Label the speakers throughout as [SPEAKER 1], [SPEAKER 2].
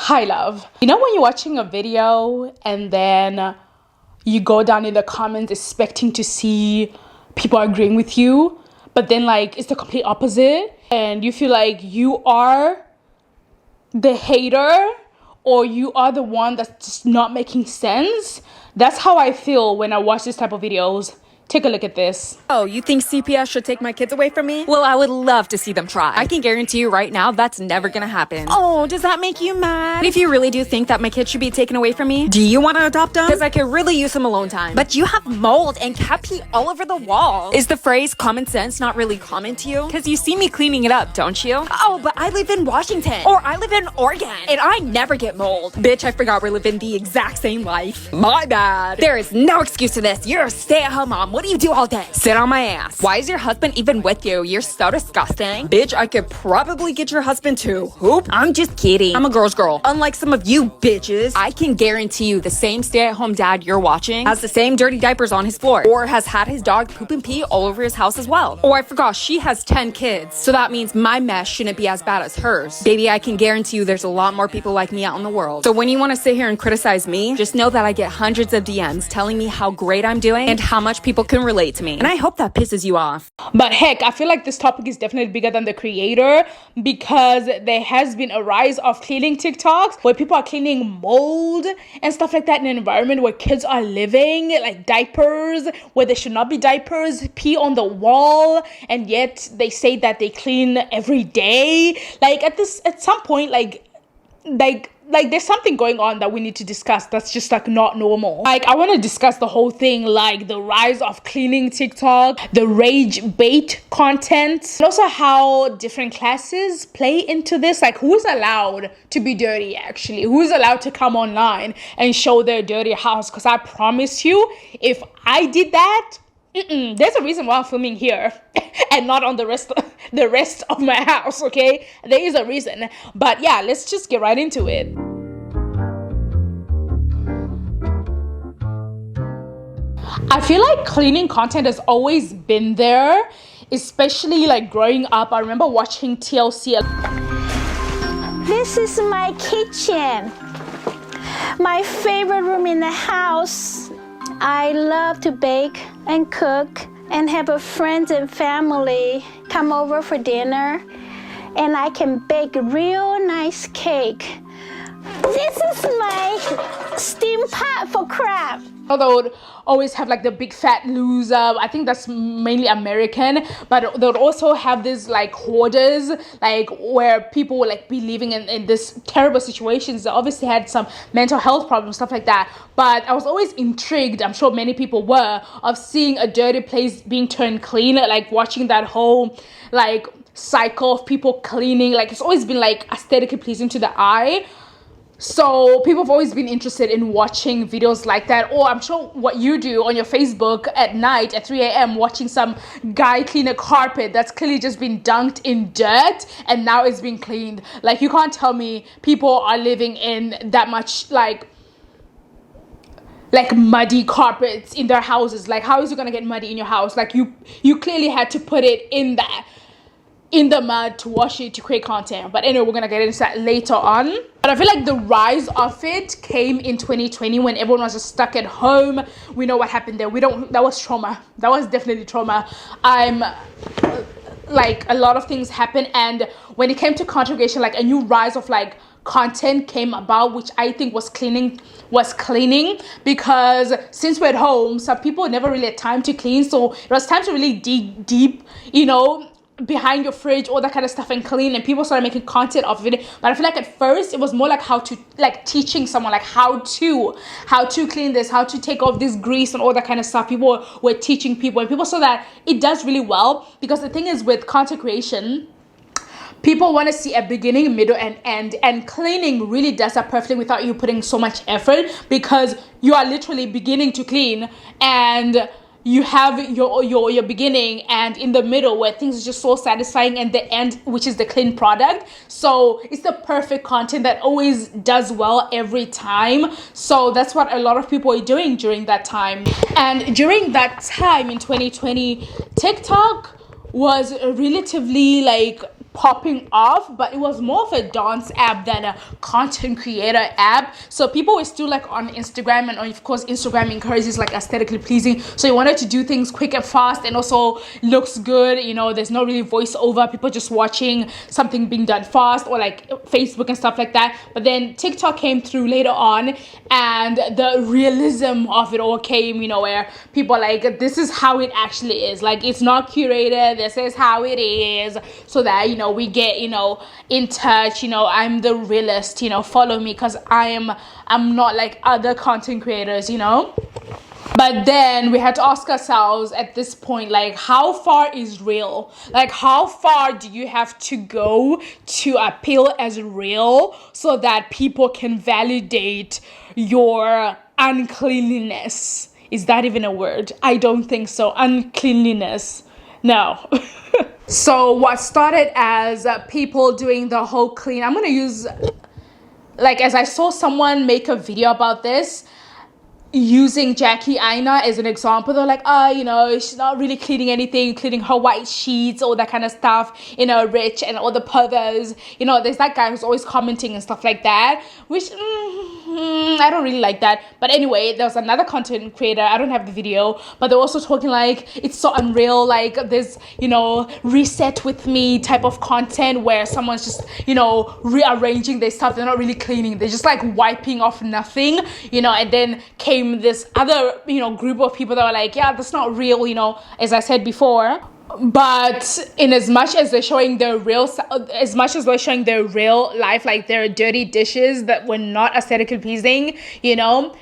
[SPEAKER 1] Hi love. You know when you're watching a video and then you go down in the comments expecting to see people agreeing with you, but then like it's the complete opposite and you feel like you are the hater or you are the one that's just not making sense? That's how I feel when I watch this type of videos. Take a look at this.
[SPEAKER 2] Oh, you think CPS should take my kids away from me? Well, I would love to see them try. I can guarantee you right now that's never gonna happen. Oh, does that make you mad? If you really do think that my kids should be taken away from me, do you want to adopt them? Because I could really use some alone time. But you have mold and cat pee all over the wall. Is the phrase common sense not really common to you? Because you see me cleaning it up, don't you? Oh, but I live in Washington. Or I live in Oregon. And I never get mold. Bitch, I forgot we're living the exact same life. My bad. There is no excuse to this. You're a stay-at-home mom. What do you do all day? Sit on my ass. Why is your husband even with you? You're so disgusting. Bitch, I could probably get your husband too. Hoop. I'm just kidding. I'm a girl's girl. Unlike some of you bitches, I can guarantee you the same stay-at-home dad you're watching has the same dirty diapers on his floor or has had his dog poop and pee all over his house as well. Or I forgot she has 10 kids, so that means my mess shouldn't be as bad as hers. Baby, I can guarantee you there's a lot more people like me out in the world. So when you want to sit here and criticize me, just know that I get hundreds of DMs telling me how great I'm doing and how much people can relate to me. And I hope that pisses you off.
[SPEAKER 1] But heck, I feel like this topic is definitely bigger than the creator because there has been a rise of cleaning TikToks where people are cleaning mold and stuff like that in an environment where kids are living, like diapers, where there should not be diapers, pee on the wall, and yet they say that they clean every day. Like at some point, like there's something going on that we need to discuss that's just like not normal. Like I want to discuss the whole thing, like the rise of cleaning TikTok, the rage bait content, and also how different classes play into this. Like who's allowed to be dirty actually? Who's allowed to come online and show their dirty house? Because I promise you, if I did that, there's a reason why I'm filming here and not on the rest of my house, okay? There is a reason. But yeah, let's just get right into it. I feel like cleaning content has always been there, especially like growing up. I remember watching TLC.
[SPEAKER 3] This is my kitchen, my favorite room in the house. I love to bake and cook and have a friends and family come over for dinner, and I can bake real nice cake. This is my steam pot for crab.
[SPEAKER 1] Although they would always have like the big fat loser. I think that's mainly American, but they would also have these like hoarders, like where people would like be living in this terrible situations. They obviously had some mental health problems, stuff like that. But I was always intrigued, I'm sure many people were, of seeing a dirty place being turned clean, like watching that whole like cycle of people cleaning. Like it's always been like aesthetically pleasing to the eye. So people have always been interested in watching videos like that. Or I'm sure what you do on your Facebook at night at 3 a.m. watching some guy clean a carpet that's clearly just been dunked in dirt and now it's being cleaned. Like you can't tell me people are living in that much like muddy carpets in their houses. Like how is it gonna get muddy in your house? Like you clearly had to put it in the mud to wash it to create content. But anyway, we're gonna get into that later on. But I feel like the rise of it came in 2020 when everyone was just stuck at home. We know what happened there. That was trauma. That was definitely trauma. Like a lot of things happened, and when it came to contribution, like a new rise of like content came about, which I think was cleaning, because since we're at home, some people never really had time to clean, so it was time to really dig deep, you know, behind your fridge, all that kind of stuff, and clean, and people started making content of it. But I feel like at first it was more like how to, like teaching someone like how to clean this, how to take off this grease and all that kind of stuff. People were teaching people, and people saw that it does really well, because the thing is with content creation, people want to see a beginning, middle, and end, and cleaning really does that perfectly without you putting so much effort, because you are literally beginning to clean, and you have your beginning and in the middle where things are just so satisfying, and the end, which is the clean product. So it's the perfect content that always does well every time. So that's what a lot of people are doing during that time. And during that time in 2020, TikTok was relatively like popping off, but it was more of a dance app than a content creator app. So people were still like on Instagram, and of course Instagram encourages like aesthetically pleasing, so you wanted to do things quick and fast, and also looks good, you know, there's no really voiceover, people just watching something being done fast, or like Facebook and stuff like that. But then TikTok came through later on, and the realism of it all came, you know, where people are like, this is how it actually is, like it's not curated, this is how it is, so that, you know, we get, you know, in touch, you know, I'm the realist, you know, follow me, because I'm not like other content creators, you know. But then we had to ask ourselves at this point, like, how far is real? Like, how far do you have to go to appeal as real so that people can validate your uncleanliness? Is that even a word? I don't think so. Uncleanliness. No. So what started as people doing the whole clean, I'm going to use, like, as I saw someone make a video about this, using Jackie Aina as an example. They're like, you know, she's not really cleaning anything, cleaning her white sheets, all that kind of stuff, you know, rich, and all the pervers, you know, there's that guy who's always commenting and stuff like that, which I don't really like that. But anyway, there was another content creator, I don't have the video, but they're also talking like, it's so unreal, like this, you know, reset with me type of content where someone's just, you know, rearranging their stuff. They're not really cleaning, they're just like wiping off nothing, you know. And then came this other, you know, group of people that were like, yeah, that's not real, you know, as I said before. But in as much as they're showing their real, as much as they're showing their real life, like their dirty dishes that were not aesthetically pleasing, you know,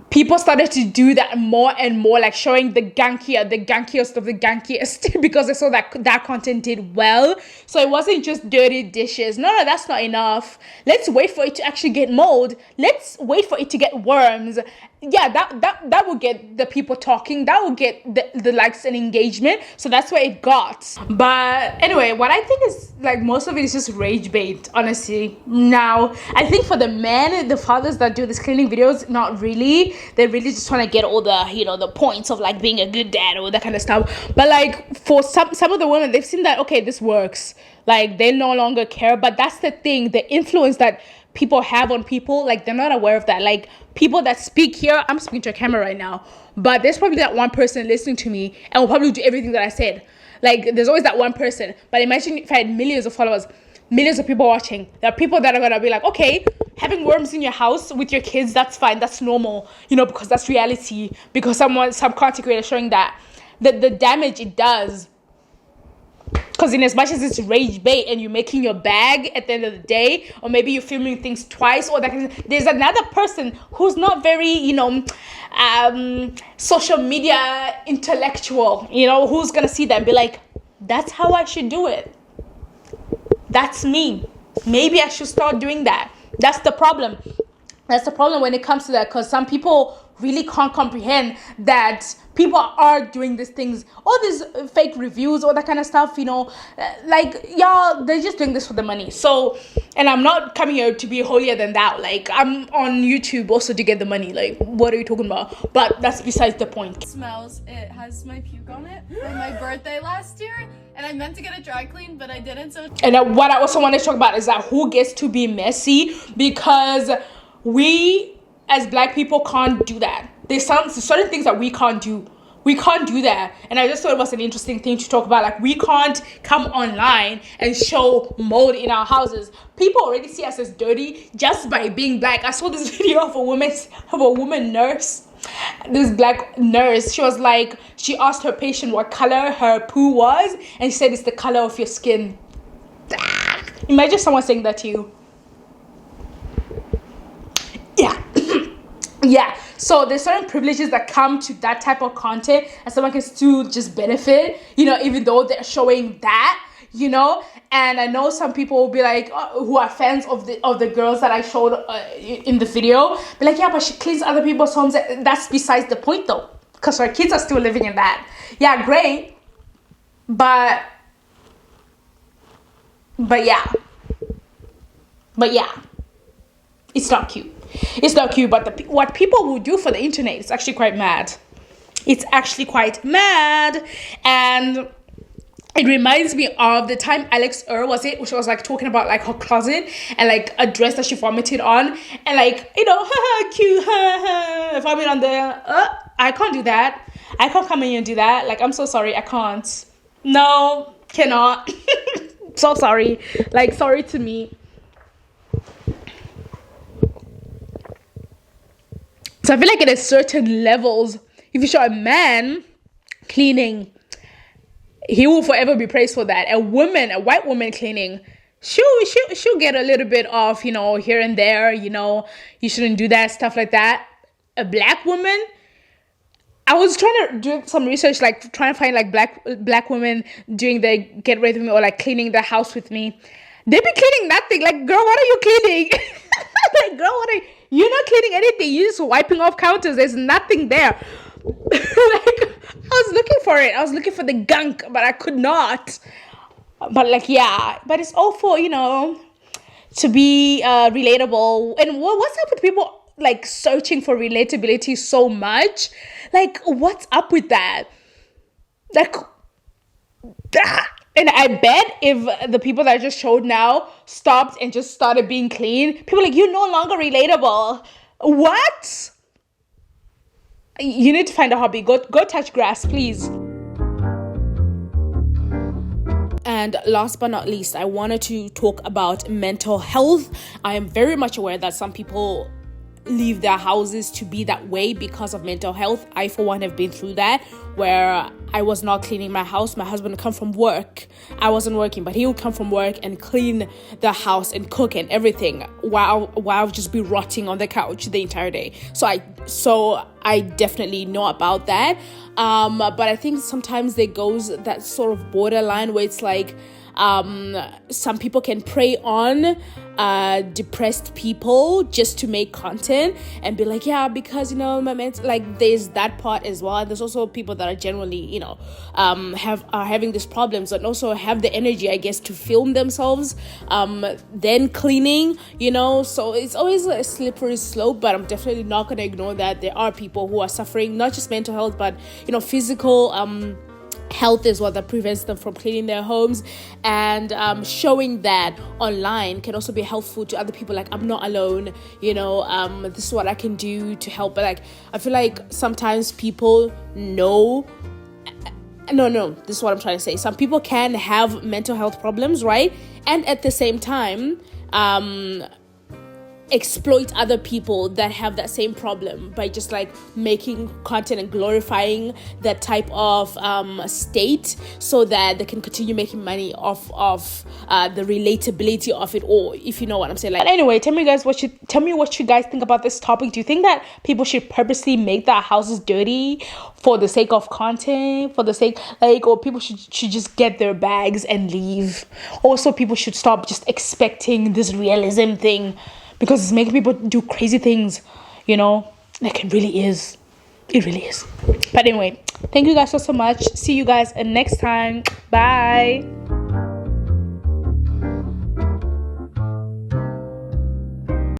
[SPEAKER 1] people started to do that more and more, like showing the gunkiest of the gunkiest because they saw that content did well. So it wasn't just dirty dishes. No, that's not enough. Let's wait for it to actually get mold. Let's wait for it to get worms. Yeah, that will get the people talking. That will get the likes and engagement. So that's where it got. But anyway, what I think is like most of it is just rage bait, honestly. Now, I think for the men, the fathers that do these cleaning videos, not really. They're really just trying to get all the, you know, the points of like being a good dad or that kind of stuff. But like for some of the women, they've seen that, okay, this works. Like they no longer care. But that's the thing, the influence that people have on people, like they're not aware of that. Like people that speak here, I'm speaking to a camera right now, but there's probably that one person listening to me and will probably do everything that I said. Like there's always that one person. But imagine if I had millions of followers, millions of people watching. There are people that are gonna be like, okay, having worms in your house with your kids, that's fine, that's normal, you know, because that's reality, because some content creator showing that the damage it does. Because in as much as it's rage bait and you're making your bag at the end of the day, or maybe you're filming things twice, or that kind of, there's another person who's not very, you know, social media intellectual, you know, who's gonna see that and be like, that's how I should do it. That's me. Maybe I should start doing that. That's the problem. That's the problem when it comes to that, because some people really can't comprehend that people are doing these things, all these fake reviews, all that kind of stuff, you know, like, y'all, they're just doing this for the money. So, and I'm not coming here to be holier than thou. Like, I'm on YouTube also to get the money. Like, what are you talking about? But that's besides the point.
[SPEAKER 4] It smells. It has my puke on it from my birthday last year, and I meant to get it dry cleaned, but I didn't. So.
[SPEAKER 1] And what I also want to talk about is that who gets to be messy, because we as Black people can't do that. There's certain things that we can't do. We can't do that. And I just thought it was an interesting thing to talk about. Like, we can't come online and show mold in our houses. People already see us as dirty just by being Black. I saw this video of a woman nurse. This Black nurse, she was like, she asked her patient what color her poo was, and she said it's the color of your skin. Imagine someone saying that to you. Yeah. Yeah, so there's certain privileges that come to that type of content, and someone can still just benefit, you know, even though they're showing that, you know. And I know some people will be like, who are fans of the girls that I showed in the video, be like, yeah, but she cleans other people's homes. That's besides the point though, because her kids are still living in that. Yeah, great, but yeah, it's not cute. It's not cute, but what people will do for the internet is actually quite mad. It's actually quite mad. And it reminds me of the time Alex was it, which was like talking about like her closet and like a dress that she vomited on, and like, you know, cute, vomit on the. I can't do that. I can't come in and do that. Like, I'm so sorry, I can't. No, cannot. So sorry. Like, sorry to me. So I feel like at a certain levels, if you show a man cleaning, he will forever be praised for that. A white woman cleaning, she'll get a little bit of, you know, here and there, you know, you shouldn't do that, stuff like that. A black woman, I was trying to do some research, like trying to find like black women doing the get ready with me or like cleaning the house with me. They be cleaning nothing. Like, girl, what are you cleaning? Like, girl, you're not cleaning anything. You're just wiping off counters. There's nothing there. Like, I was looking for it. I was looking for the gunk, but I could not. But like, yeah, but it's all for, you know, to be relatable. And what's up with people like searching for relatability so much? Like, what's up with that? Like, and I bet if the people that I just showed now stopped and just started being clean, people are like, you're no longer relatable. What? You need to find a hobby. Go touch grass, please. And last but not least, I wanted to talk about mental health. I am very much aware that some people leave their houses to be that way because of mental health. I, for one, have been through that, where I was not cleaning my house. My husband would come from work. I wasn't working, but he would come from work and clean the house and cook and everything while I would just be rotting on the couch the entire day. So I definitely know about that. But I think sometimes there goes that sort of borderline where it's like, some people can prey on depressed people just to make content and be like, yeah, because, you know, my mental, like, there's that part as well. And there's also people that are generally, you know, are having these problems and also have the energy, I guess, to film themselves then cleaning, you know. So it's always a slippery slope, but I'm definitely not going to ignore that there are people who are suffering not just mental health, but, you know, physical health is what that prevents them from cleaning their homes. And showing that online can also be helpful to other people. Like, I'm not alone, you know, this is what I can do to help. But like, I feel like sometimes people know, no, this is what I'm trying to say. Some people can have mental health problems, right? And at the same time, exploit other people that have that same problem by just like making content and glorifying that type of state so that they can continue making money off of the relatability of it all, if you know what I'm saying. Like, but anyway, tell me what you guys think about this topic. Do you think that people should purposely make their houses dirty for the sake of content, for the sake, like, or people should just get their bags and leave? Also, people should stop just expecting this realism thing, because it's making people do crazy things, you know. Like, it really is. But anyway, thank you guys so much. See you guys next time. Bye.